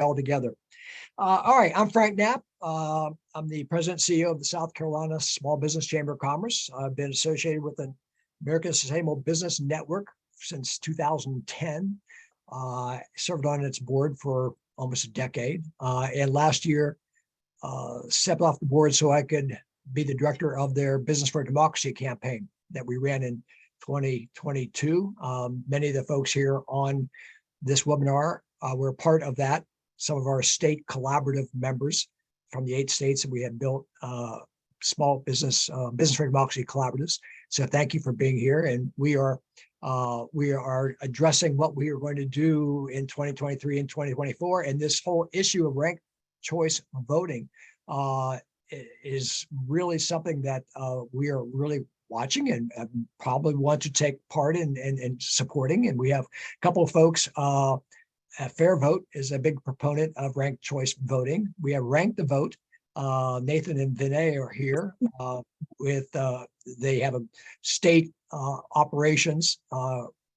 well together. All right, I'm Frank Knapp. I'm the president and CEO of the South Carolina Small Business Chamber of Commerce. I've been associated with the American Sustainable Business Network since 2010. Served on its board for almost a decade. And last year, stepped off the board so I could be the director of their Business for Democracy campaign that we ran in 2022. Many of the folks here on this webinar were part of that. Some of our state collaborative members from the 8 states that we have built small business for democracy collaboratives. So thank you for being here. And we are addressing what we are going to do in 2023 and 2024. And this whole issue of ranked choice voting is really something that we are really watching and probably want to take part in supporting. And we have a couple of folks. Fair Vote is a big proponent of ranked choice voting. We have Rank the Vote. Nathan and Vinay are here they have a state operations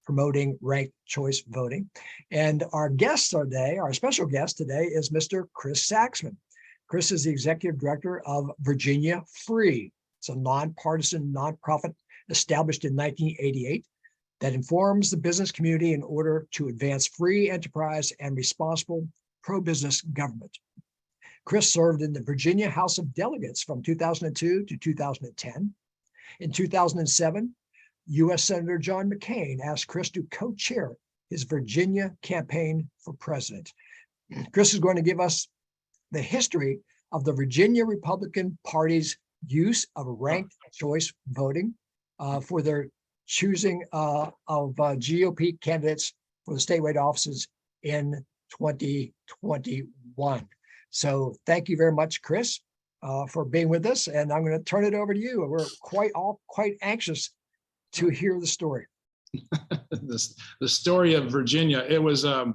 promoting ranked choice voting. And our special guest today is Mr. Chris Saxman. Chris is the executive director of Virginia Free. It's a nonpartisan nonprofit established in 1988 that informs the business community in order to advance free enterprise and responsible pro-business government. Chris served in the Virginia House of Delegates from 2002 to 2010. In 2007, U.S. Senator John McCain asked Chris to co-chair his Virginia campaign for president. Chris is going to give us the history of the Virginia Republican Party's use of ranked choice voting for their choosing of GOP candidates for the statewide offices in 2021. So thank you very much, Chris, for being with us. And I'm going to turn it over to you. We're quite anxious to hear the story. The story of Virginia. It was a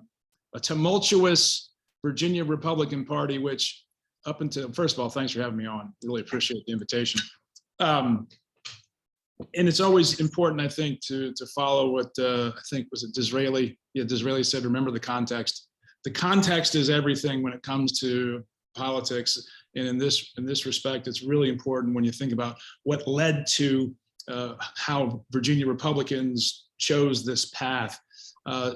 tumultuous Virginia Republican Party, which up until, first of all, thanks for having me on. Really appreciate the invitation. And it's always important, I think, to follow what I think was it Disraeli. Yeah, Disraeli said, remember the context. The context is everything when it comes to politics. And in this respect, it's really important when you think about what led to how Virginia Republicans chose this path.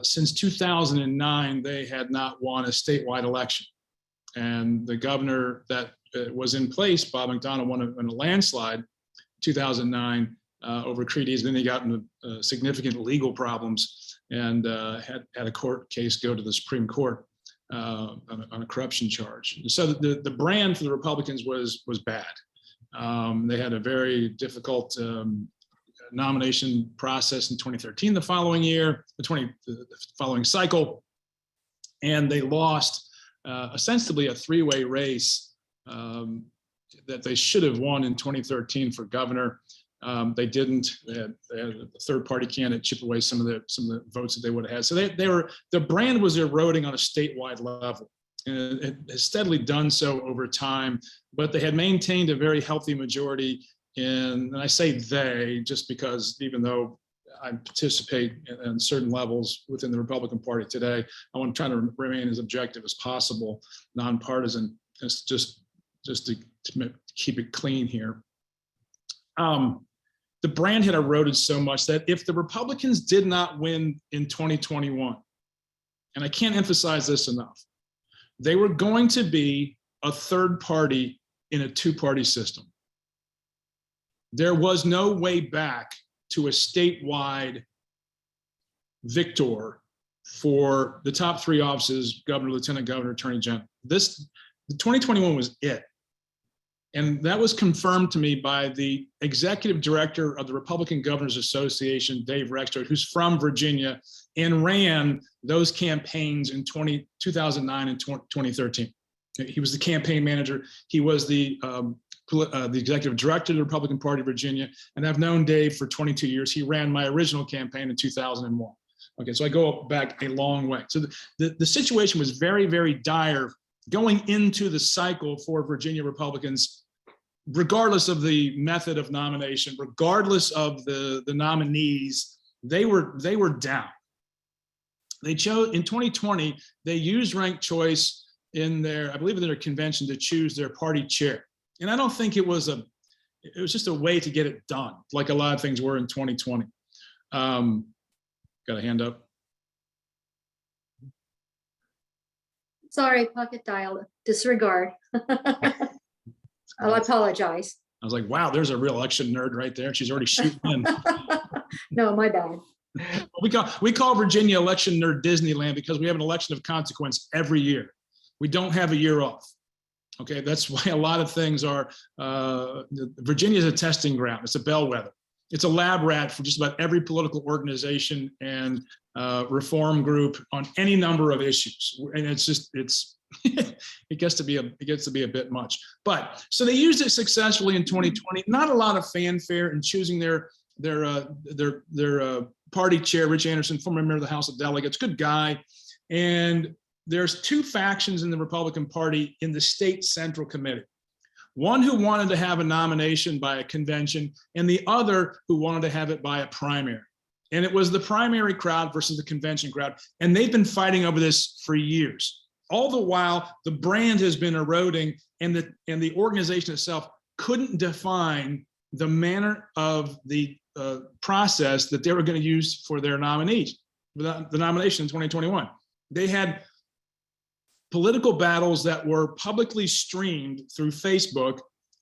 Since 2009, they had not won a statewide election. And the governor that was in place, Bob McDonnell, won in a landslide 2009 over Creedy's. Then he got into significant legal problems and had a court case go to the Supreme Court on a corruption charge. So the brand for the Republicans was bad. They had a very difficult nomination process in 2013, the following year, the following cycle, and they lost ostensibly a three-way race that they should have won in 2013 for governor. They didn't. They had a third-party candidate chip away some of the votes that they would have had. So the brand was eroding on a statewide level, and it has steadily done so over time. But they had maintained a very healthy majority and I say they just because even though I participate in certain levels within the Republican Party today, I want to try to remain as objective as possible, nonpartisan, just to keep it clean here. The brand had eroded so much that if the Republicans did not win in 2021, and I can't emphasize this enough, they were going to be a third party in a two-party system. There was no way back to a statewide victor for the top three offices, governor, lieutenant governor, attorney general. The 2021 was it. And that was confirmed to me by the executive director of the Republican Governors Association, Dave Rexford, who's from Virginia and ran those campaigns in 2009 and 2013. He was the campaign manager. He was the executive director of the Republican Party of Virginia. And I've known Dave for 22 years. He ran my original campaign in 2001. Okay, so I go back a long way. So the situation was very, very dire going into the cycle for Virginia Republicans, regardless of the method of nomination, regardless of the nominees, they were down. They chose in 2020, they used ranked choice in their, I believe in their convention, to choose their party chair. And I don't think it was just a way to get it done, like a lot of things were in 2020. Got a hand up. Sorry, pocket dial, disregard. I'll apologize. I was like, wow, there's a real election nerd right there. She's already shooting in. No, my bad. We call Virginia election nerd Disneyland because we have an election of consequence every year. We don't have a year off. Okay, that's why a lot of things are, Virginia is a testing ground. It's a bellwether. It's a lab rat for just about every political organization and reform group on any number of issues. And it's just, it gets to be a bit much. But so they used it successfully in 2020. Not a lot of fanfare in choosing their party chair, Rich Anderson, former member of the House of Delegates, good guy. And there's two factions in the Republican Party in the state central committee. One who wanted to have a nomination by a convention, and the other who wanted to have it by a primary. And it was the primary crowd versus the convention crowd. And they've been fighting over this for years. All the while, the brand has been eroding, and the organization itself couldn't define the manner of the process that they were going to use for their nominees, the nomination in 2021. They had political battles that were publicly streamed through Facebook,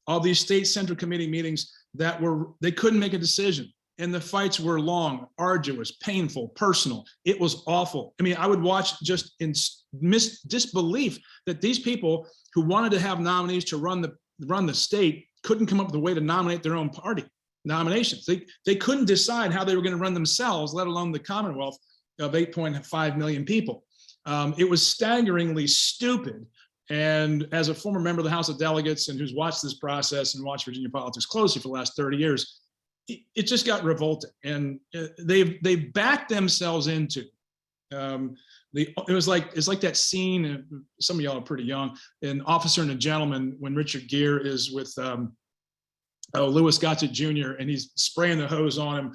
all these state central committee meetings they couldn't make a decision. And the fights were long, arduous, painful, personal. It was awful. I mean, I would watch just in disbelief that these people who wanted to have nominees to run the state couldn't come up with a way to nominate their own party nominations. They couldn't decide how they were going to run themselves, let alone the Commonwealth of 8.5 million people. It was staggeringly stupid. And as a former member of the House of Delegates and who's watched this process and watched Virginia politics closely for the last 30 years, it just got revolting. And they backed themselves into it's like that scene, some of y'all are pretty young, in Officer and a Gentleman, when Richard Gere is with Louis Gossett Jr. and he's spraying the hose on him,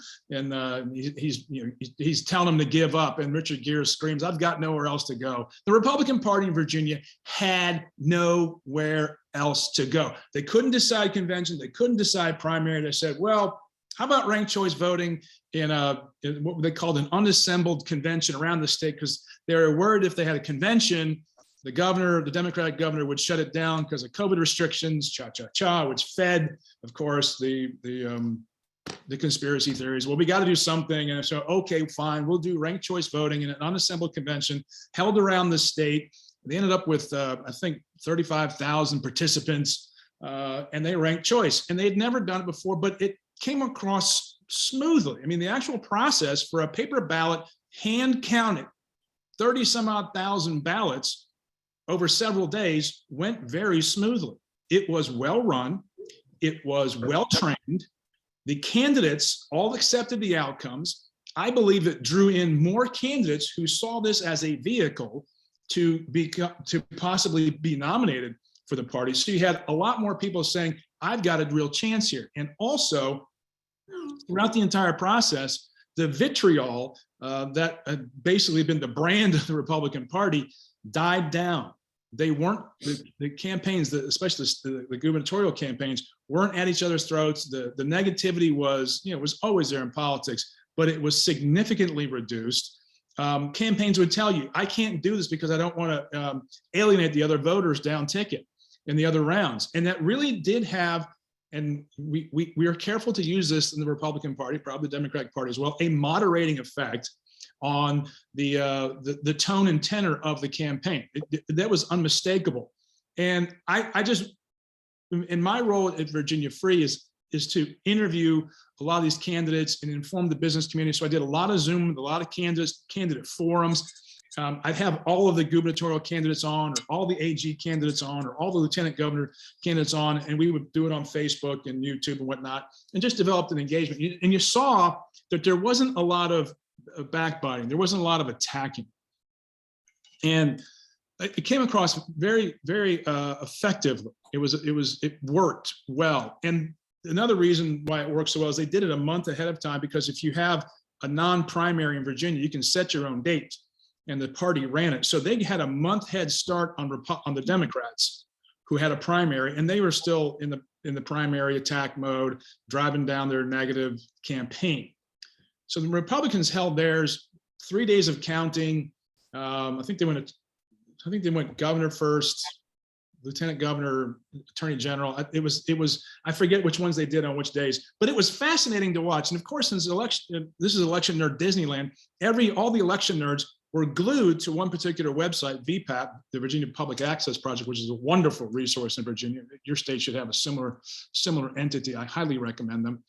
and he's telling him to give up, and Richard Gere screams, "I've got nowhere else to go." The Republican Party in Virginia had nowhere else to go. They couldn't decide convention. They couldn't decide primary. They said, well, how about ranked choice voting in what they called an unassembled convention around the state, because they were worried if they had a convention, the Democratic governor would shut it down because of COVID restrictions, which fed, of course, the conspiracy theories. Well, we got to do something. And so, okay, fine, we'll do ranked choice voting in an unassembled convention held around the state. They ended up with, I think, 35,000 participants, and they ranked choice. And they had never done it before, but it came across smoothly. I mean, the actual process for a paper ballot, hand counted, 30 some odd thousand ballots over several days, went very smoothly. It was well run. It was well trained. The candidates all accepted the outcomes. I believe it drew in more candidates who saw this as a vehicle to possibly be nominated for the party. So you had a lot more people saying, I've got a real chance here. And also, throughout the entire process, the vitriol that had basically been the brand of the Republican Party died down. They weren't, the campaigns, especially the gubernatorial campaigns, weren't at each other's throats. The negativity was, was always there in politics, but it was significantly reduced. Campaigns would tell you, I can't do this because I don't want to alienate the other voters down ticket in the other rounds. And that really did have, and we are careful to use this in the Republican Party, probably the Democratic Party as well, a moderating effect on the tone and tenor of the campaign. That was unmistakable. And I just, in my role at Virginia Free is to interview a lot of these candidates and inform the business community. So I did a lot of Zoom with a lot of candidate forums. I'd have all of the gubernatorial candidates on, or all the AG candidates on, or all the lieutenant governor candidates on, and we would do it on Facebook and YouTube and whatnot, and just developed an engagement. And you saw that there wasn't a lot of backbiting. There wasn't a lot of attacking. And it came across very, very effectively. It worked well. And another reason why it works so well is they did it a month ahead of time, because if you have a non-primary in Virginia, you can set your own date. and the party ran it. So they had a month head start on the Democrats, who had a primary, and they were still in the primary attack mode, driving down their negative campaign. So the Republicans held theirs, 3 days of counting. I think they went governor first, lieutenant governor, attorney general. It was, I forget which ones they did on which days, but it was fascinating to watch. And of course, since this is election nerd Disneyland, all the election nerds were glued to one particular website, VPAP, the Virginia Public Access Project, which is a wonderful resource in Virginia. Your state should have a similar entity. I highly recommend them.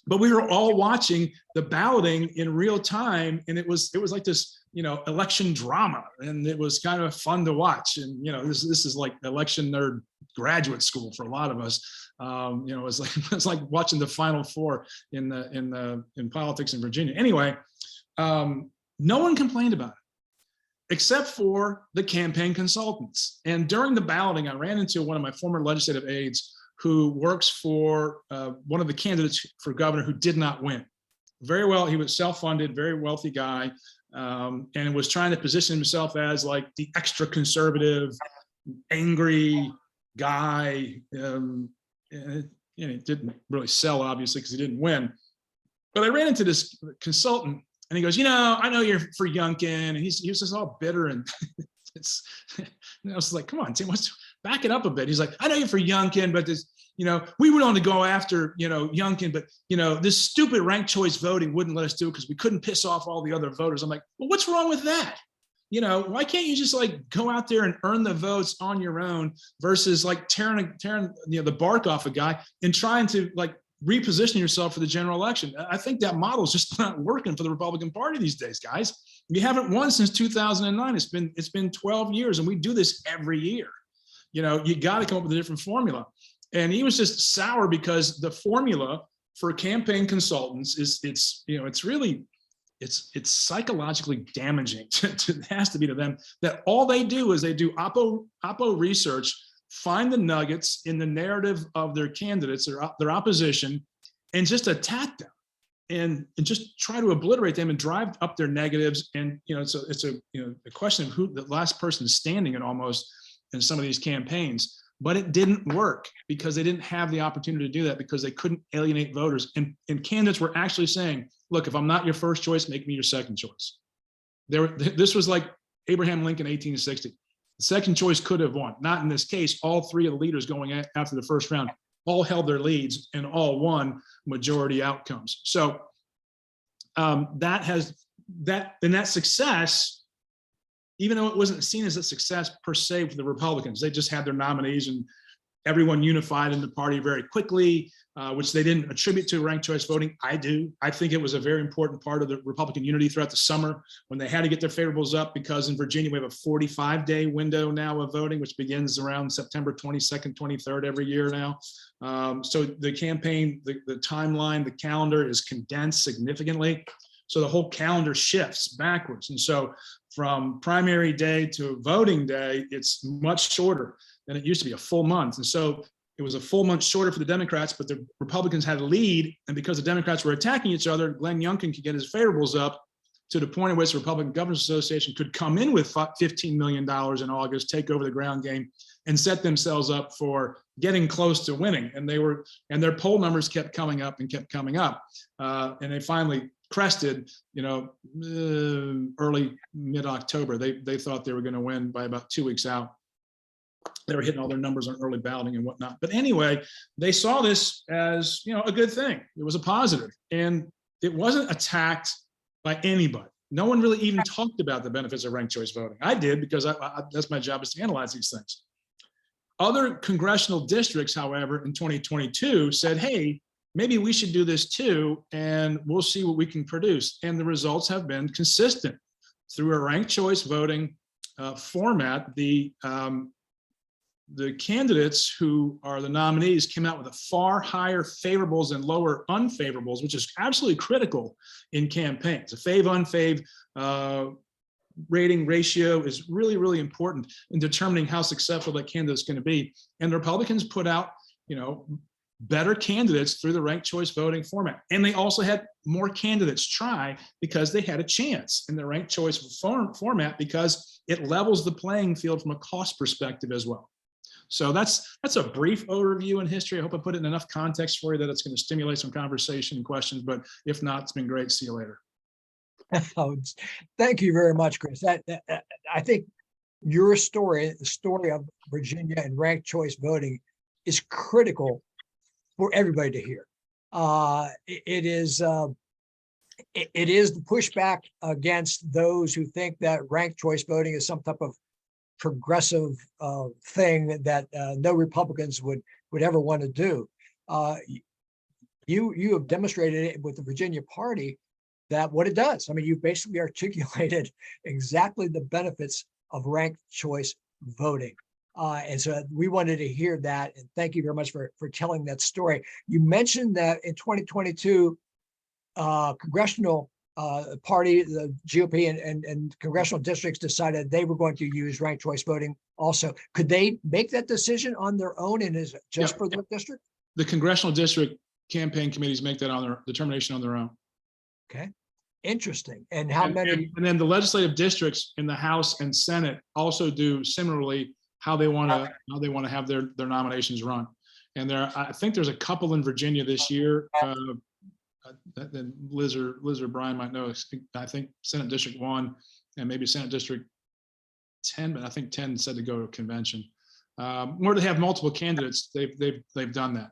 But we were all watching the balloting in real time, and it was like this, election drama, and it was kind of fun to watch. And this is like election nerd graduate school for a lot of us. It's like watching the Final Four in politics in Virginia. Anyway, no one complained about it except for the campaign consultants. And during the balloting, I ran into one of my former legislative aides who works for one of the candidates for governor who did not win. Very well, he was self-funded, very wealthy guy, and was trying to position himself as like the extra conservative, angry guy. It didn't really sell, obviously, because he didn't win. But I ran into this consultant, and he goes, I know you're for Youngkin, and he was just all bitter, and I was like, come on, Tim, back it up a bit. He's like, I know you're for Youngkin, but this, we would want to go after, Youngkin, but, this stupid ranked choice voting wouldn't let us do it because we couldn't piss off all the other voters. I'm like, well, what's wrong with that? Why can't you just like go out there and earn the votes on your own versus like tearing the bark off a guy and trying to like reposition yourself for the general election? I think that model is just not working for the Republican Party these days, guys. You haven't won since 2009. It's been 12 years, and we do this every year. You got to come up with a different formula. And he was just sour because the formula for campaign consultants it's psychologically damaging it has to be to them, that all they do is they do oppo research, find the nuggets in the narrative of their candidates, their opposition, and just attack them and just try to obliterate them and drive up their negatives. And it's a question of who the last person is standing in almost in some of these campaigns. But it didn't work because they didn't have the opportunity to do that, because they couldn't alienate voters. And candidates were actually saying, look, if I'm not your first choice, make me your second choice. This was like Abraham Lincoln, 1860. The second choice could have won. Not in this case. All three of the leaders going after the first round all held their leads and all won majority outcomes. So that success, even though it wasn't seen as a success per se for the Republicans, they just had their nominees and everyone unified in the party very quickly, which they didn't attribute to ranked choice voting. I do. I think it was a very important part of the Republican unity throughout the summer when they had to get their favorables up, because in Virginia, we have a 45-day window now of voting, which begins around September 22nd, 23rd every year now. So the campaign, the timeline, the calendar is condensed significantly. So the whole calendar shifts backwards. And so from primary day to voting day, it's much shorter than it used to be, a full month. And so it was a full month shorter for the Democrats, but the Republicans had a lead. And because the Democrats were attacking each other, Glenn Youngkin could get his favorables up to the point at which the Republican Governors Association could come in with $15 million in August, take over the ground game, and set themselves up for getting close to winning. And their poll numbers kept coming up and kept coming up. And they finally crested, early mid-October. They thought they were going to win by about 2 weeks out. They were hitting all their numbers on early balloting and whatnot. But anyway, they saw this as, a good thing. It was a positive, and it wasn't attacked by anybody. No one really even talked about the benefits of ranked choice voting. I did, because that's my job, is to analyze these things. Other congressional districts, however, in 2022 said, hey, maybe we should do this too, and we'll see what we can produce. And the results have been consistent. Through a ranked choice voting format, the candidates who are the nominees came out with a far higher favorables and lower unfavorables, which is absolutely critical in campaigns. A fave-unfave rating ratio is really, really important in determining how successful that candidate is going to be. And the Republicans put out, better candidates through the ranked choice voting format. And they also had more candidates try because they had a chance in the ranked choice format, because it levels the playing field from a cost perspective as well. So that's a brief overview in history. I hope I put it in enough context for you that it's going to stimulate some conversation and questions, but if not, it's been great. See you later. Thank you very much, Chris. I think your story, the story of Virginia and ranked choice voting, is critical for everybody to hear. It is the pushback against those who think that ranked choice voting is some type of progressive thing that no Republicans would ever want to do. You have demonstrated it with the Virginia Party that what it does. I mean, you basically articulated exactly the benefits of ranked choice voting. And so we wanted to hear that. And thank you very much for telling that story. You mentioned that in 2022, congressional party, the GOP and congressional districts decided they were going to use ranked choice voting also. Could they make that decision on their own, and is it just for their district? The congressional district campaign committees make that on their determination on their own. Okay, interesting. And how many? And then the legislative districts in the House and Senate also do similarly how they want to have their nominations run. And I think there's a couple in Virginia this year. Then Liz or Brian might know. I think Senate District 1 and maybe Senate District 10, but I think 10 said to go to a convention. Where they have multiple candidates, they've done that.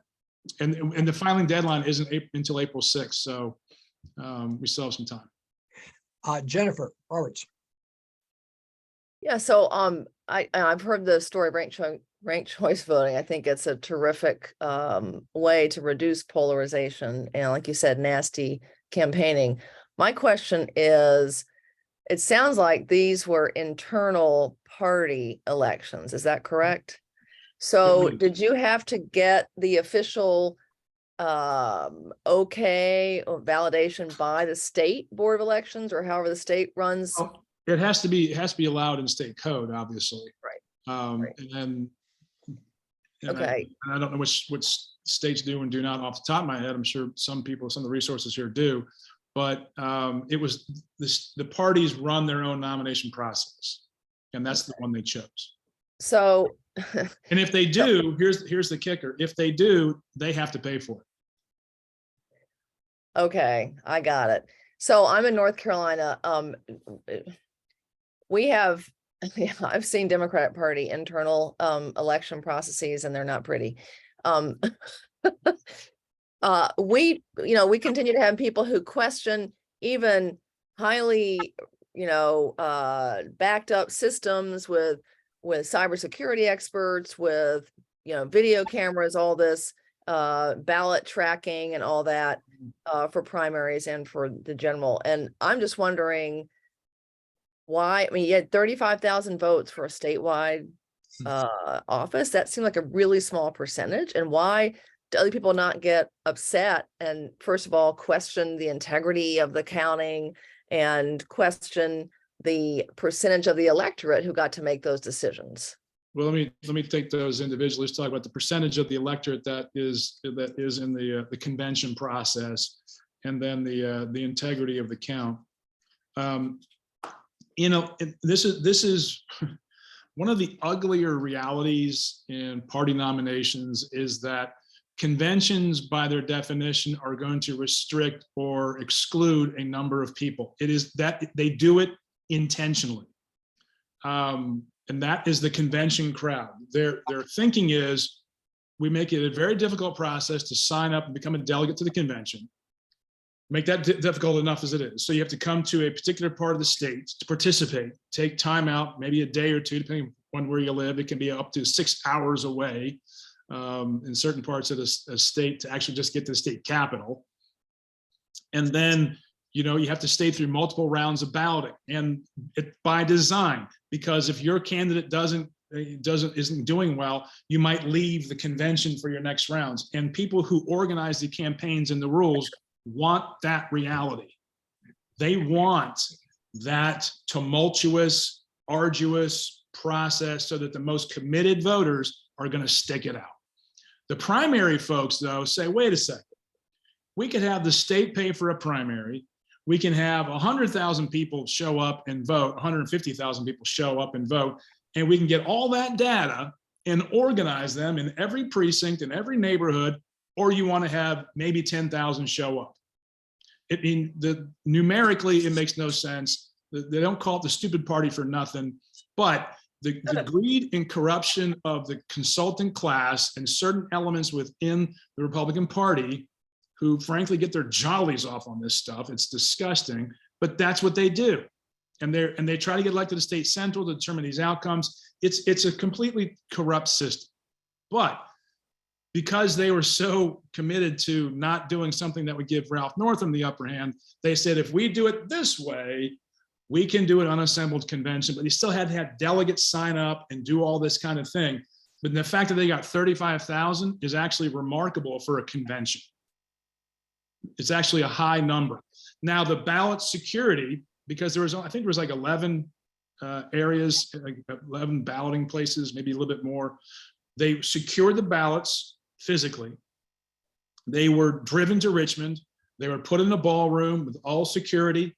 And the filing deadline isn't until April 6th, so we still have some time. Jennifer Roberts. Yeah, so I've heard the story of ranked choice voting. I think it's a terrific way to reduce polarization and, like you said, nasty campaigning. My question is, it sounds like these were internal party elections. Is that correct? So did you have to get the official okay or validation by the state board of elections, or however the state runs? Oh, it has to be allowed in state code, obviously. Right. Right. And then Okay. I don't know which states do and do not off the top of my head. I'm sure some of the resources here do, but it was the parties run their own nomination process, and that's the one they chose. So, and if they do, here's the kicker: if they do, they have to pay for it. Okay, I got it. So I'm in North Carolina. We have, I've seen Democratic Party internal election processes, and they're not pretty. We continue to have people who question even highly, backed up systems with cybersecurity experts, with, video cameras, all this ballot tracking and all that for primaries and for the general. And I'm just wondering why. I mean, you had 35,000 votes for a statewide office. That seemed like a really small percentage. And why do other people not get upset and, first of all, question the integrity of the counting and question the percentage of the electorate who got to make those decisions? Well, let me take those individually. Let's talk about the percentage of the electorate that is in the convention process, and then the integrity of the count. This is one of the uglier realities in party nominations, is that conventions, by their definition, are going to restrict or exclude a number of people. It is that they do it intentionally. And that is the convention crowd. Their thinking is, we make it a very difficult process to sign up and become a delegate to the convention. Make that difficult enough as it is. So you have to come to a particular part of the state to participate, take time out, maybe a day or two, depending on where you live. It can be up to 6 hours away in certain parts of the state to actually just get to the state capitol. And then, you have to stay through multiple rounds of balloting, and by design, because if your candidate isn't doing well, you might leave the convention for your next rounds. And people who organize the campaigns and the rules want that reality. They want that tumultuous, arduous process so that the most committed voters are going to stick it out. The primary folks, though, say, wait a second. We could have the state pay for a primary. We can have 100,000 people show up and vote, 150,000 people show up and vote, and we can get all that data and organize them in every precinct, in every neighborhood, or you want to have maybe 10,000 show up. Numerically, it makes no sense. They don't call it the stupid party for nothing, but the greed and corruption of the consultant class and certain elements within the Republican Party who frankly get their jollies off on this stuff. It's disgusting, but that's what they do. And they try to get elected to state central to determine these outcomes. It's a completely corrupt system. But because they were so committed to not doing something that would give Ralph Northam the upper hand, they said, if we do it this way, we can do an unassembled convention, but you still had to have delegates sign up and do all this kind of thing. But the fact that they got 35,000 is actually remarkable for a convention. It's actually a high number. Now the ballot security, because there was, I think there was like 11 areas, like 11 balloting places, maybe a little bit more. They secured the ballots physically. They were driven to Richmond. They were put in a ballroom with all security.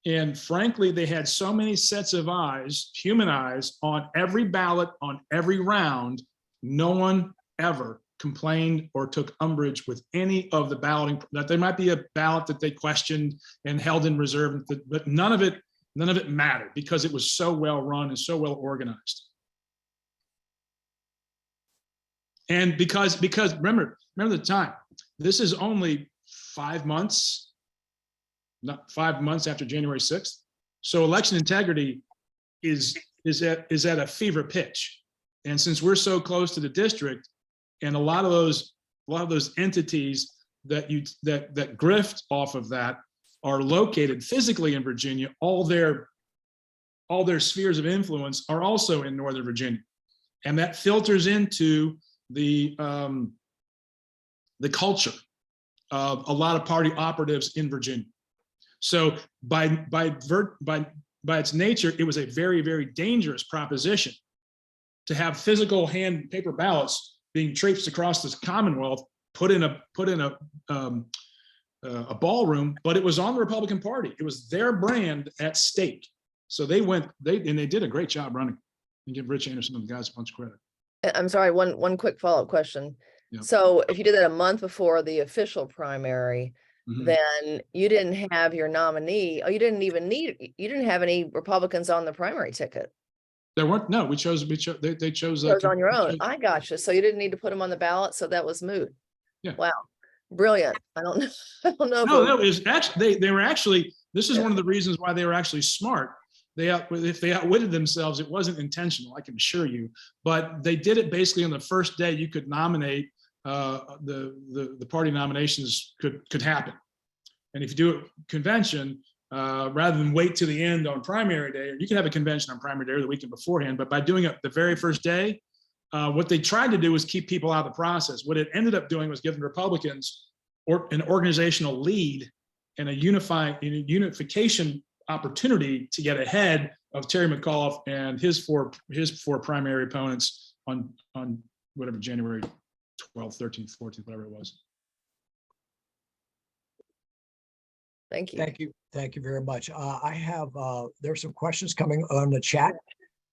And frankly, they had so many sets of eyes, human eyes, on every ballot, on every round. No one ever complained or took umbrage with any of the balloting. That there might be a ballot that they questioned and held in reserve, but none of it mattered because it was so well run and so well organized. And because remember the time, this is only 5 months, not 5 months after January 6th. So election integrity is at a fever pitch. And since we're so close to the district, and a lot of those entities that grift off of that are located physically in Virginia, all their spheres of influence are also in Northern Virginia. And that filters into the culture of a lot of party operatives in Virginia. So by its nature, it was a very, very dangerous proposition to have physical hand paper ballots being traipsed across this Commonwealth, put in a ballroom, but it was on the Republican Party. It was their brand at stake. So they did a great job running. And give Rich Anderson and the guys a bunch of credit. I'm sorry, one quick follow-up question. Yep. So if you did that a month before the official primary, then you didn't have your nominee, or you didn't have any Republicans on the primary ticket. There weren't, no, they chose. It was on your own. I gotcha. So you didn't need to put them on the ballot. So that was moot. Yeah. Wow. Brilliant. I don't know. I don't know. No, it was actually, they were actually, this is one of the reasons why they were actually smart. If they outwitted themselves, it wasn't intentional, I can assure you, but they did it basically on the first day you could nominate, the party nominations could happen. And if you do a convention, rather than wait to the end on primary day, you can have a convention on primary day or the weekend beforehand, but by doing it the very first day, what they tried to do was keep people out of the process. What it ended up doing was giving Republicans an organizational lead and a unification opportunity to get ahead of Terry McAuliffe and his four primary opponents on whatever, January 12th, 13th, 14th, whatever it was. Thank you. Thank you very much. I have there's some questions coming on the chat,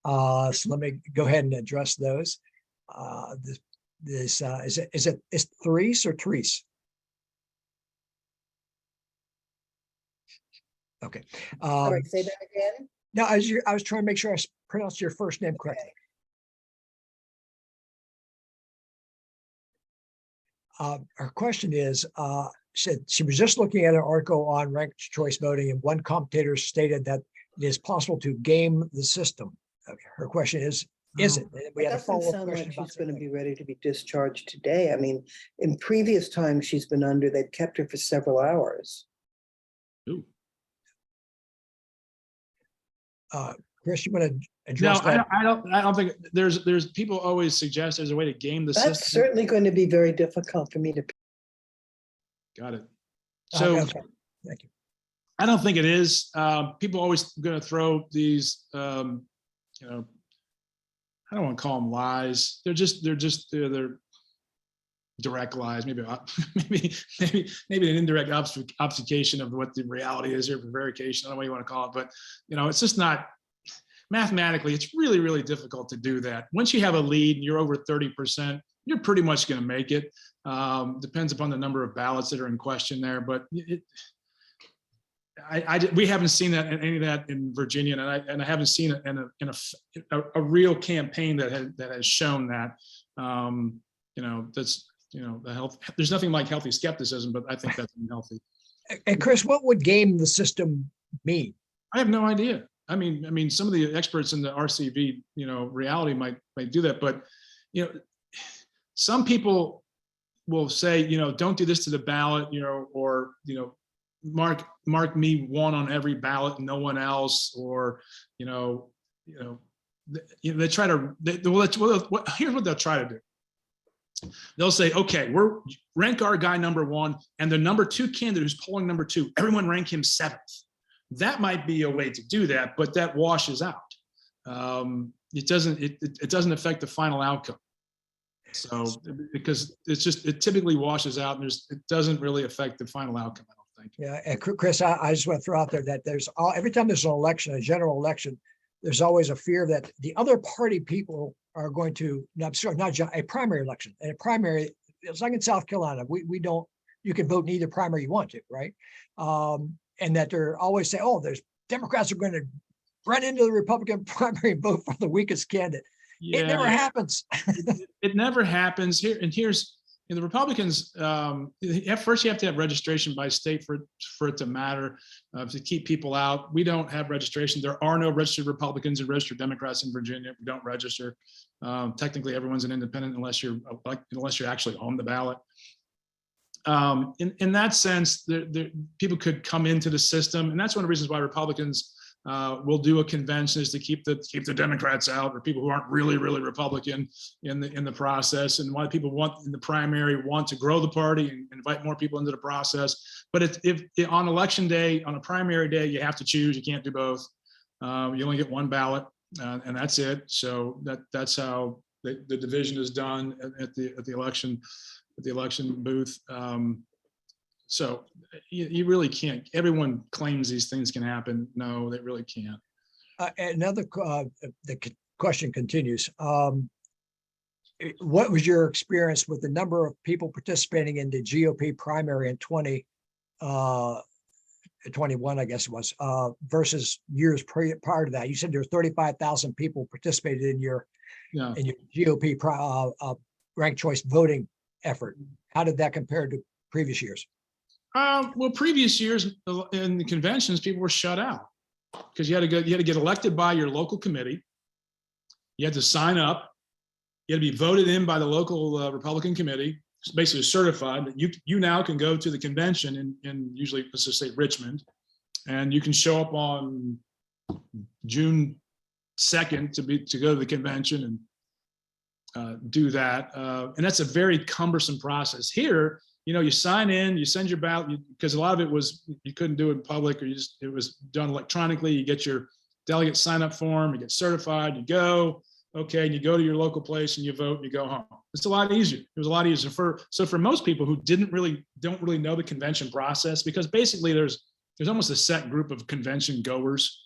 so let me go ahead and address those. Is it Therese or Therese? Okay. Sorry, say that again. No, I was trying to make sure I pronounced your first name correctly. Her question is, said she was just looking at an article on ranked choice voting, and one commentator stated that it is possible to game the system. Okay. Her question is it? And we It had a doesn't follow-up sound question like about she's going to that. be ready to be discharged today. I mean, in previous times she's been under, they've kept her for several hours. Ooh. Chris, you want to address No, that? I don't think there's people always suggest there's a way to game the That's system. certainly going to be very difficult for me to. Got it. So Okay. Thank you. I don't think it is. People always going to throw these, I don't want to call them lies. They're direct lies, maybe maybe an indirect obfuscation of what the reality is here, prevarication, I don't know what you want to call it, but it's just not mathematically, it's really, really difficult to do that. Once you have a lead and you're over 30%, you're pretty much going to make it. Depends upon the number of ballots that are in question there, but we haven't seen that in any of that in Virginia, and I haven't seen it in a real campaign that has shown that. That's the health. There's nothing like healthy skepticism, but I think that's unhealthy. And Chris, what would game the system mean? I have no idea. I mean, some of the experts in the RCV, reality might do that, but some people will say, don't do this to the ballot, or mark me one on every ballot and no one else, or they try to. Here's what they'll try to do. They'll say, okay, we're rank our guy number one, and the number two candidate who's polling number two, everyone rank him 7th. That might be a way to do that, but that washes out. It doesn't affect the final outcome. So because it typically washes out, and it doesn't really affect the final outcome, I don't think. Yeah, and Chris, I just want to throw out there that every time there's an election, a general election, there's always a fear that the other party people are going to, not a primary election, and a primary, it's like in South Carolina, we don't, you can vote in either primary you want to, right? And that they're always saying, oh, there's Democrats are going to run into the Republican primary and vote for the weakest candidate. Yeah. It never happens. It never happens here. And here's the Republicans. First, you have to have registration by state for it to matter, to keep people out. We don't have registration. There are no registered Republicans and registered Democrats in Virginia. We don't register. Technically, everyone's an independent unless you're actually on the ballot. In that sense, people could come into the system, and that's one of the reasons why Republicans will do a convention, is to keep the Democrats out, or people who aren't really Republican in the process, and why people want to grow the party and invite more people into the process. But if on election day, on a primary day, you have to choose. You can't do both. You only get one ballot, and that's it. So that's how the division is done at the election booth. So you really can't. Everyone claims these things can happen. No, they really can't. The question continues. What was your experience with the number of people participating in the GOP primary in 2021, I guess it was, versus years prior to that? You said there were 35,000 people participated in your GOP ranked choice voting effort. How did that compare to previous years? Well, previous years in the conventions, people were shut out because you had to get elected by your local committee. You had to sign up. You had to be voted in by the local Republican committee, basically certified that you now can go to the convention in usually, let's just say, Richmond, and you can show up on June 2nd to go to the convention and do that. And that's a very cumbersome process. Here, you sign in, you send your ballot, because a lot of it was, you couldn't do it in public, or it was done electronically. You get your delegate sign up form, you get certified, you go, okay, and you go to your local place and you vote and you go home. It's a lot easier. It was a lot easier for most people who don't really know the convention process, because basically there's almost a set group of convention goers.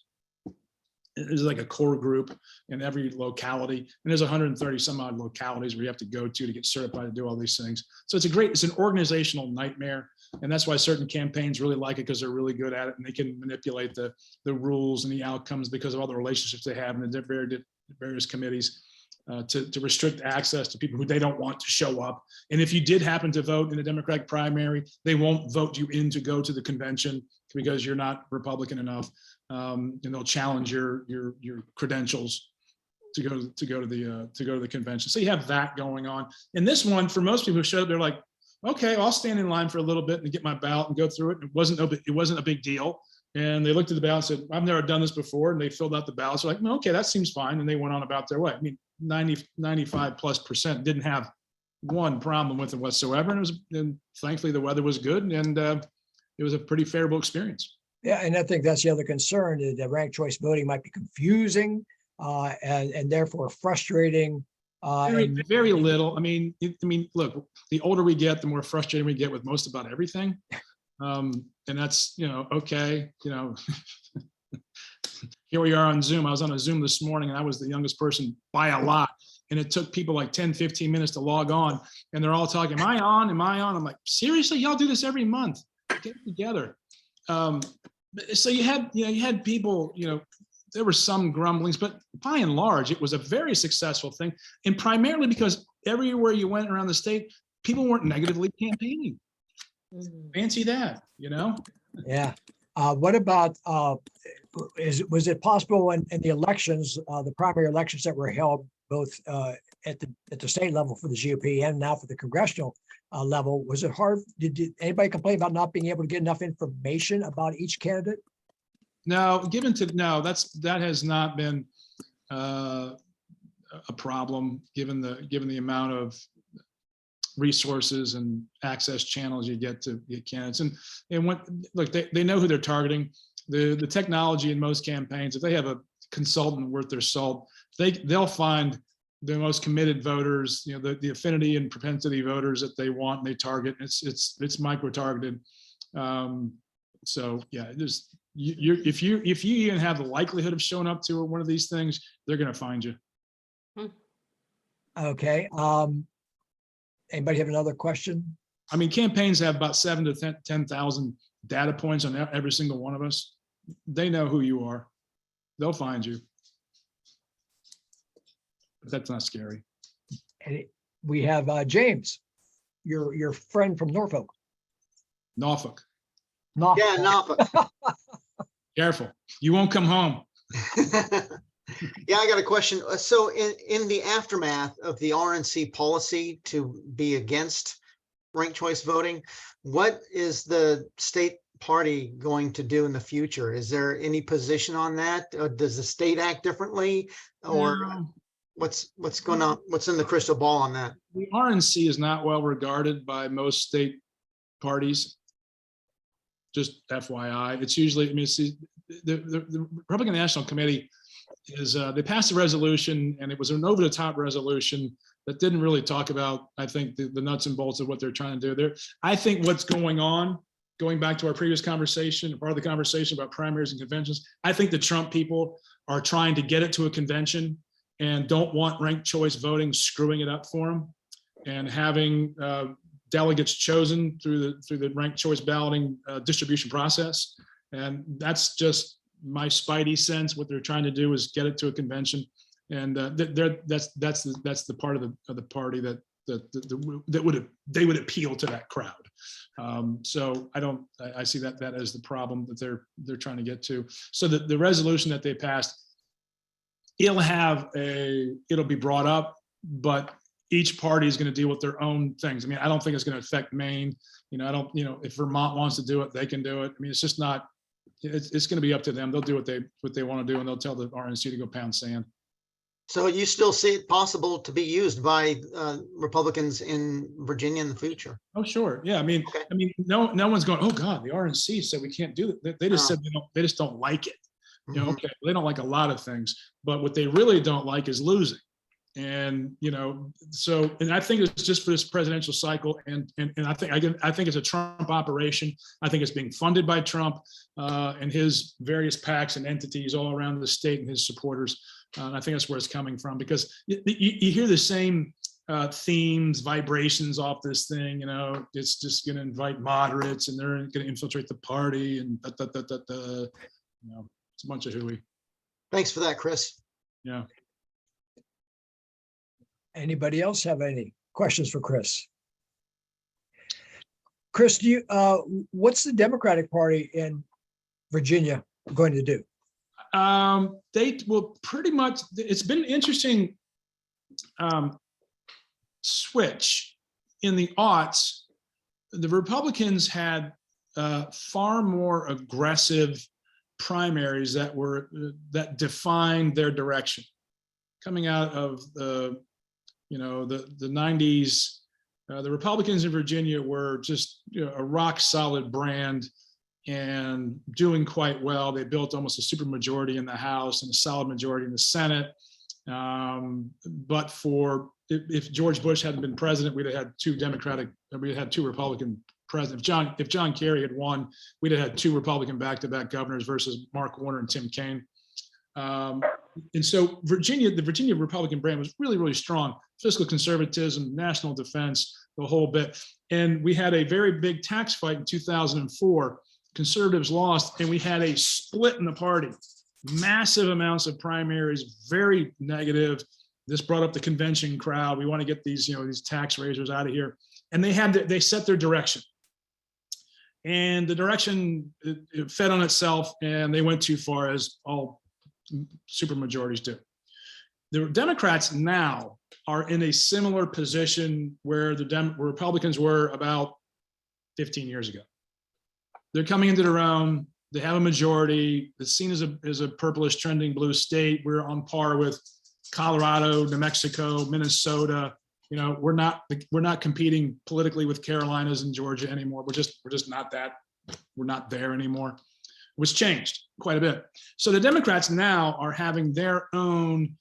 There's like a core group in every locality, and there's 130 some odd localities where you have to go to get certified to do all these things. So it's an organizational nightmare, and that's why certain campaigns really like it, because they're really good at it, and they can manipulate the rules and the outcomes because of all the relationships they have in the various committees to restrict access to people who they don't want to show up. And if you did happen to vote in a Democratic primary, they won't vote you in to go to the convention because you're not Republican enough. And they'll challenge your credentials to go to the convention. So you have that going on. And this one, for most people who showed up, they're like, okay, I'll stand in line for a little bit and get my ballot and go through it. It wasn't a big deal. And they looked at the ballot and said, I've never done this before. And they filled out the ballot. So like, okay, that seems fine. And they went on about their way. I mean, 95+% didn't have one problem with it whatsoever. And thankfully the weather was good, and it was a pretty favorable experience. Yeah, and I think that's the other concern, is that ranked choice voting might be confusing and therefore frustrating Very, and very little. I mean, look, the older we get, the more frustrated we get with most about everything. And that's, okay, here we are on Zoom. I was on a Zoom this morning and I was the youngest person by a lot. And it took people like 10, 15 minutes to log on. And they're all talking, am I on? Am I on? I'm like, seriously, y'all do this every month. Get it together. So you had people, there were some grumblings, but by and large, it was a very successful thing. And primarily because everywhere you went around the state, people weren't negatively campaigning. Fancy that, yeah. What about, was it possible in the elections, the primary elections that were held both at the state level for the GOP and now for the congressional level, was it hard? Did anybody complain about not being able to get enough information about each candidate? No, that has not been a problem given the amount of resources and access channels you get to get candidates. And look, they know who they're targeting. The technology in most campaigns, if they have a consultant worth their salt, they'll find the most committed voters, the affinity and propensity voters that they want and they target. It's micro-targeted. So yeah, if you even have the likelihood of showing up to one of these things, they're going to find you. Okay. Anybody have another question? I mean, campaigns have about 7,000 to 10,000 data points on every single one of us. They know who you are. They'll find you. But that's not scary. And we have James, your friend from Norfolk. Norfolk. Yeah, Norfolk. Careful. You won't come home. Yeah, I got a question. So in the aftermath of the RNC policy to be against ranked choice voting, what is the state party going to do in the future? Is there any position on that? Or does the state act differently? Or No. what's going on? What's in the crystal ball on that? The RNC is not well regarded by most state parties. Just FYI, it's usually, the Republican National Committee is, they passed a resolution and it was an over the top resolution that didn't really talk about, I think, the nuts and bolts of what they're trying to do there. I think what's going on, going back to our previous conversation, part of the conversation about primaries and conventions, I think the Trump people are trying to get it to a convention and don't want ranked choice voting screwing it up for them, and having delegates chosen through the ranked choice balloting distribution process. And that's just my spidey sense. What they're trying to do is get it to a convention, and that's the part of the party that they would appeal to that crowd. So I see that as the problem that they're trying to get to. So the resolution that they passed, it'll be brought up, but each party is going to deal with their own things. I mean, I don't think it's going to affect Maine. If Vermont wants to do it, they can do it. I mean, it's just not, it's going to be up to them. They'll do what they want to do, and they'll tell the RNC to go pound sand. So you still see it possible to be used by Republicans in Virginia in the future? Oh, sure. Yeah. I mean, no one's going, oh God, the RNC said we can't do that. They just said they just don't like it. Okay, they don't like a lot of things, but what they really don't like is losing. And and I think it's just for this presidential cycle, and I think it's a Trump operation. I think it's being funded by Trump and his various PACs and entities all around the state and his supporters. And I think that's where it's coming from, because you hear the same themes, vibrations off this thing. It's just going to invite moderates, and they're going to infiltrate the party, and it's a bunch of hooey. Thanks for that, Chris. Yeah. Anybody else have any questions for Chris? Chris, what's the Democratic Party in Virginia going to do? They will pretty much, it's been an interesting switch in the aughts. The Republicans had far more aggressive primaries that defined their direction coming out of the 90s. The Republicans in Virginia were just a rock solid brand and doing quite well. They built almost a super majority in the House and a solid majority in the Senate. But for if George Bush hadn't been president, we'd have had we'd had two Republican presidents. If John Kerry had won, we'd have had two Republican back-to-back governors versus Mark Warner and Tim Kaine. And so the Virginia Republican brand was really, really strong. Fiscal conservatism, national defense, the whole bit. And we had a very big tax fight in 2004. Conservatives lost, and we had a split in the party. Massive amounts of primaries, very negative. This brought up the convention crowd. We want to get these, these tax raisers out of here. And they set their direction. And the direction it fed on itself, and they went too far, as all super majorities do. The Democrats now are in a similar position where the Republicans were about 15 years ago. They're coming into their own. They have a majority. It's seen as a purplish trending blue state. We're on par with Colorado, New Mexico, Minnesota. We're not competing politically with Carolinas and Georgia anymore. We're just not that. We're not there anymore. Which changed quite a bit. So the Democrats now are having their own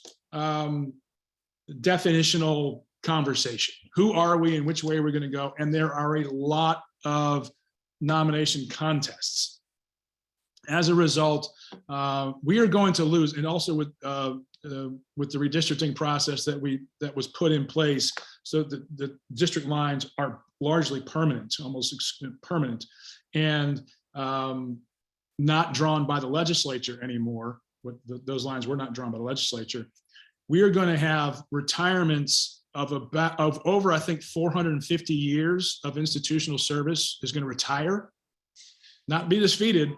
definitional conversation. Who are we and which way we're going to go? And there are a lot of nomination contests. As a result, we are going to lose, and also with the redistricting process that was put in place, so the district lines are largely permanent, almost permanent, and not drawn by the legislature anymore. Those lines were not drawn by the legislature. We are going to have retirements of over, I think, 450 years of institutional service is going to retire, not be defeated,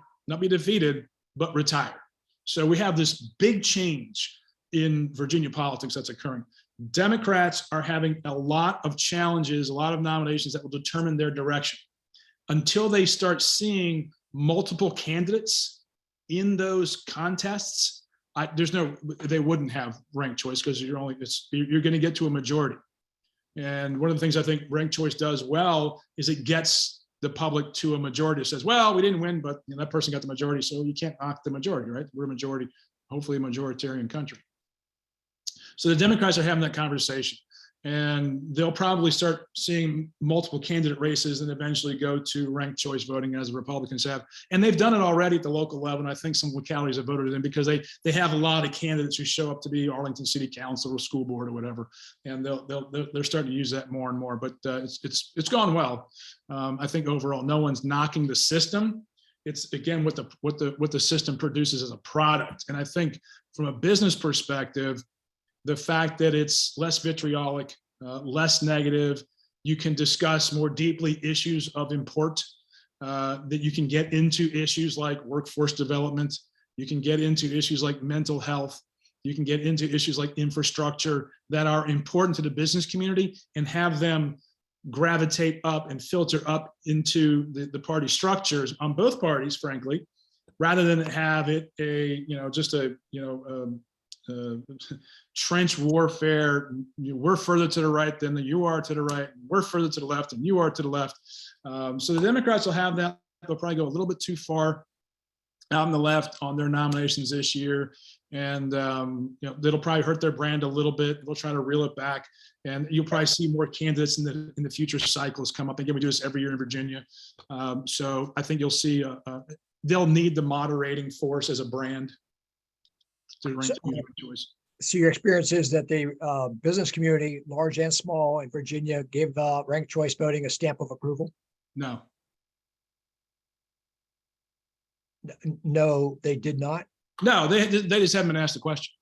but retire. So we have this big change in Virginia politics that's occurring. Democrats are having a lot of challenges, a lot of nominations that will determine their direction. Until they start seeing multiple candidates in those contests, they wouldn't have ranked choice, because you're going to get to a majority. And one of the things I think ranked choice does well is it gets the public to a majority. It says, well, we didn't win, but that person got the majority, so you can't knock the majority, right? We're a majority, hopefully a majoritarian country. So the Democrats are having that conversation, and they'll probably start seeing multiple candidate races and eventually go to ranked choice voting, as the Republicans have. And they've done it already at the local level. And I think some localities have voted in because they have a lot of candidates who show up to be Arlington City Council or school board or whatever. And they're starting to use that more and more, but it's gone well. I think overall, no one's knocking the system. It's again, what the system produces as a product. And I think from a business perspective, the fact that it's less vitriolic, less negative, you can discuss more deeply issues of import, that you can get into issues like workforce development, you can get into issues like mental health, you can get into issues like infrastructure that are important to the business community, and have them gravitate up and filter up into the party structures on both parties, frankly, rather than have it trench warfare. We're further to the right than you are to the right. We're further to the left and you are to the left. So the Democrats will have that. They'll probably go a little bit too far out on the left on their nominations this year. And that'll probably hurt their brand a little bit. They'll try to reel it back. And you'll probably see more candidates in the future cycles come up. Again, we do this every year in Virginia. So I think you'll see they'll need the moderating force as a brand. So your experience is that the business community, large and small in Virginia, gave ranked choice voting a stamp of approval? No. No, they did not? No, they just haven't been asked the question.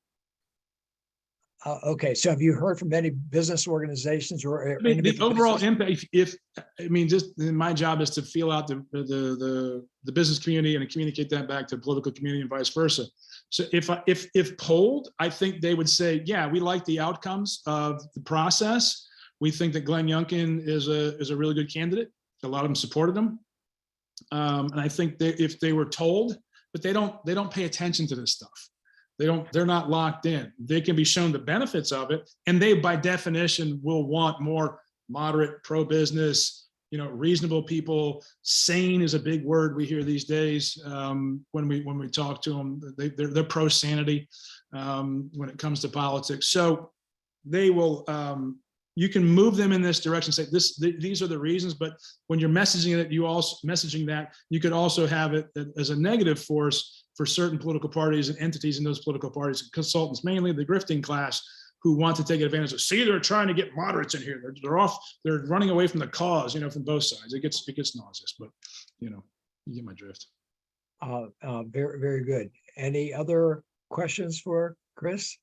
Okay, so have you heard from any business organizations or the overall impact? Just my job is to feel out the business community and communicate that back to the political community and vice versa. So if polled, I think they would say, yeah, we like the outcomes of the process. We think that Glenn Youngkin is a really good candidate. A lot of them supported him, and I think if they were told, but they don't pay attention to this stuff. They're not locked in. They can be shown the benefits of it, and they, by definition, will want more moderate, pro-business, reasonable people. Sane is a big word we hear these days when we talk to them. They're pro-sanity when it comes to politics. So they will, you can move them in this direction, say these are the reasons, but when you're messaging it, you could also have it as a negative force for certain political parties and entities in those political parties, consultants, mainly the grifting class, who want to take advantage of. See, they're trying to get moderates in here. They're running away from the cause, from both sides. It gets nauseous, but you get my drift. Very, very good. Any other questions for Chris?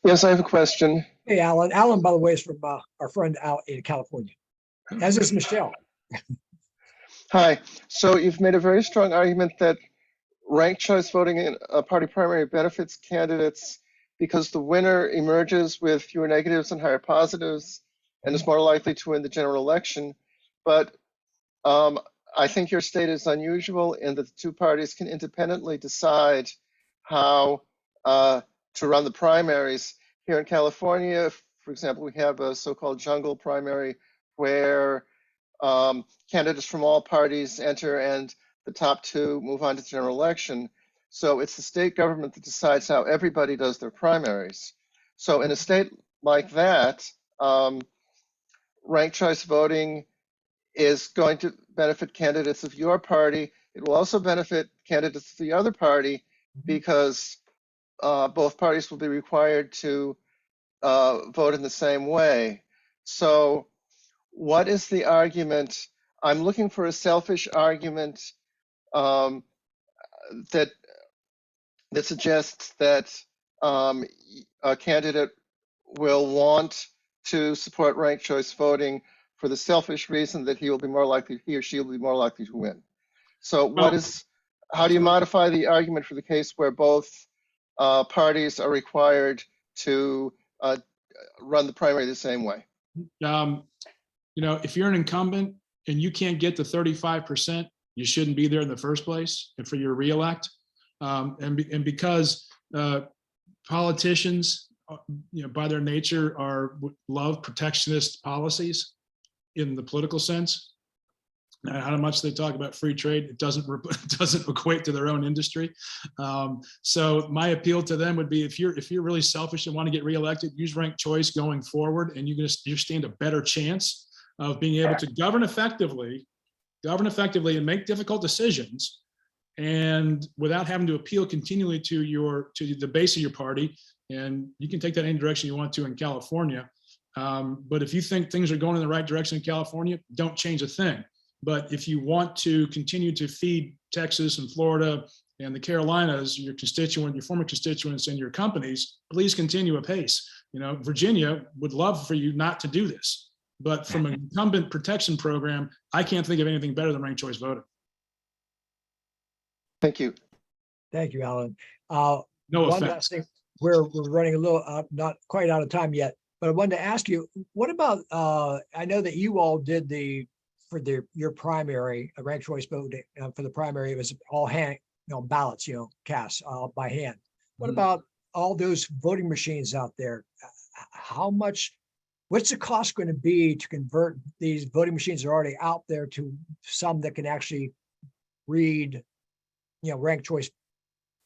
Yes, I have a question. Hey, Alan. Alan, by the way, is from our friend out in California, as is Michelle. Hi. So you've made a very strong argument that ranked choice voting in a party primary benefits candidates because the winner emerges with fewer negatives and higher positives and is more likely to win the general election. But I think your state is unusual in that the two parties can independently decide how to run the primaries. Here in California, for example, we have a so-called jungle primary where candidates from all parties enter and the top two move on to the general election. So it's the state government that decides how everybody does their primaries. So in a state like that, ranked choice voting is going to benefit candidates of your party. It will also benefit candidates of the other party because both parties will be required to vote in the same way. So what is the argument? I'm looking for a selfish argument that suggests that a candidate will want to support ranked choice voting for the selfish reason that he or she will be more likely to win. So how do you modify the argument for the case where both parties are required to run the primary the same way? If you're an incumbent and you can't get to 35%, you shouldn't be there in the first place and for your reelect. And because politicians, by their nature, love protectionist policies in the political sense. How much they talk about free trade, it doesn't equate to their own industry. So my appeal to them would be, if you're really selfish and want to get reelected, use ranked choice going forward, and you stand a better chance of being able to govern effectively and make difficult decisions, and without having to appeal continually to the base of your party. And you can take that any direction you want to in California. But if you think things are going in the right direction in California, don't change a thing. But if you want to continue to feed Texas and Florida and the Carolinas, your former constituents and your companies, please continue apace. Virginia would love for you not to do this. But from an incumbent protection program, I can't think of anything better than ranked choice voting. Thank you. Thank you, Alan. No One offense. last thing, we're running a little, not quite out of time yet, but I wanted to ask you, what about, I know that you all did your primary, ranked choice voting for the primary, it was all hand, ballots, cast by hand. What about all those voting machines out there? What's the cost going to be to convert these voting machines that are already out there to some that can actually read, ranked choice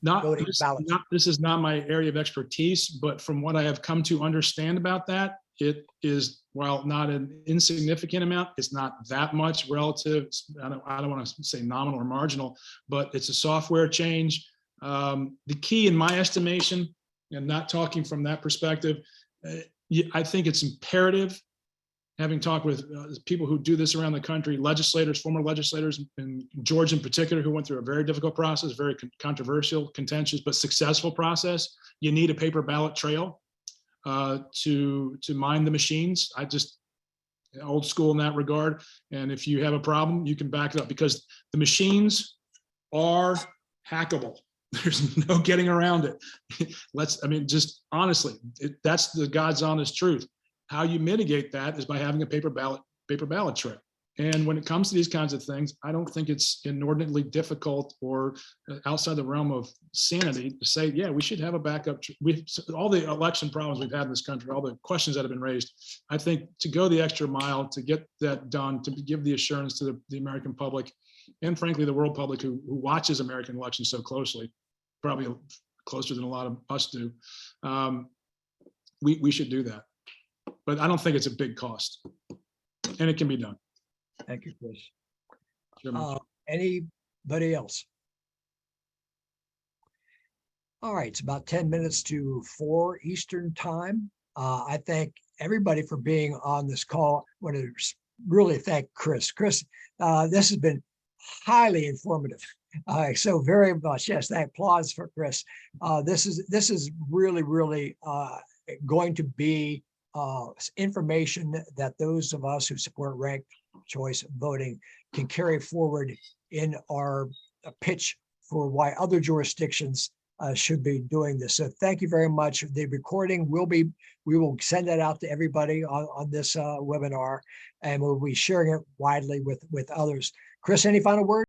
voting ballots? This is not my area of expertise, but from what I have come to understand about that, it is, while not an insignificant amount, it's not that much relative. I don't want to say nominal or marginal, but it's a software change. The key, in my estimation, and not talking from that perspective, I think it's imperative, having talked with people who do this around the country, former legislators in Georgia in particular, who went through a very difficult process, very controversial, contentious, but successful process. You need a paper ballot trail to mine the machines. Old school in that regard. And if you have a problem, you can back it up, because the machines are hackable. There's no getting around it. Just honestly, that's the God's honest truth. How you mitigate that is by having a paper ballot trail. And when it comes to these kinds of things, I don't think it's inordinately difficult or outside the realm of sanity to say, yeah, we should have a backup. All the election problems we've had in this country, all the questions that have been raised, I think to go the extra mile to get that done, to give the assurance to the American public, and frankly, the world public who watches American elections so closely, probably closer than a lot of us do, we should do that. But I don't think it's a big cost. And it can be done. Thank you, Chris. Chairman. Anybody else? All right, it's about 10 minutes to 4 Eastern time. I thank everybody for being on this call. I want to really thank Chris. Chris, this has been highly informative. So very much, yes, that applause for Chris. This is really going to be information that those of us who support ranked choice voting can carry forward in our pitch for why other jurisdictions should be doing this. So thank you very much. The recording we will send that out to everybody on this webinar, and we'll be sharing it widely with others. Chris, any final words?